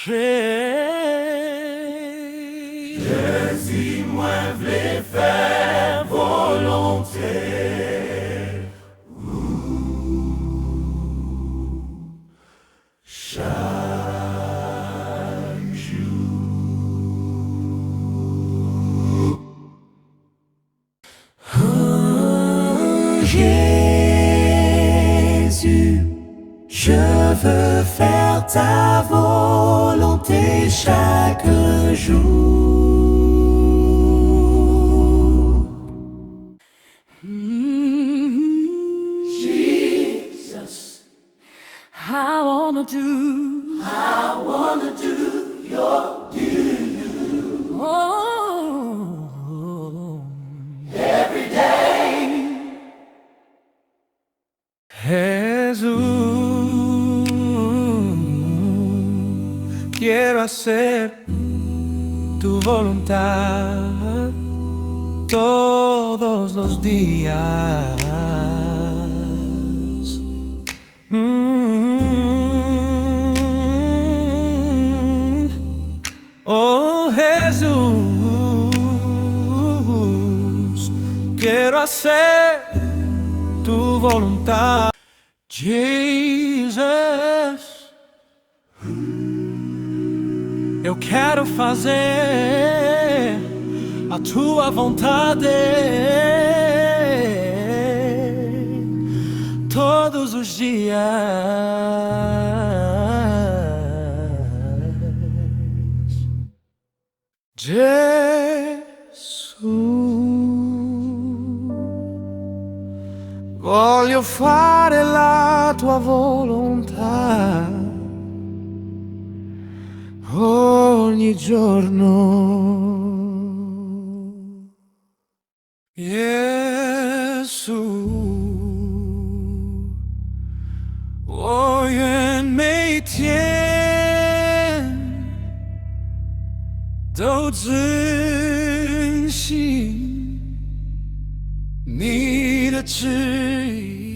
Si mwen vle fè volonté chaque jour. Oh, Jésus, je veux faire ta volonté chaque jour. Jesus, I wanna do your will. Oh, every day. Jesús, quiero hacer tu voluntad todos los días. Oh Jesús, quiero hacer tu voluntad. Jesus, eu quero fazer a tua vontade todos os dias. Jesus, voglio fare la tua volontà ogni giorno. Gesù, 我愿每天都遵行你的旨意。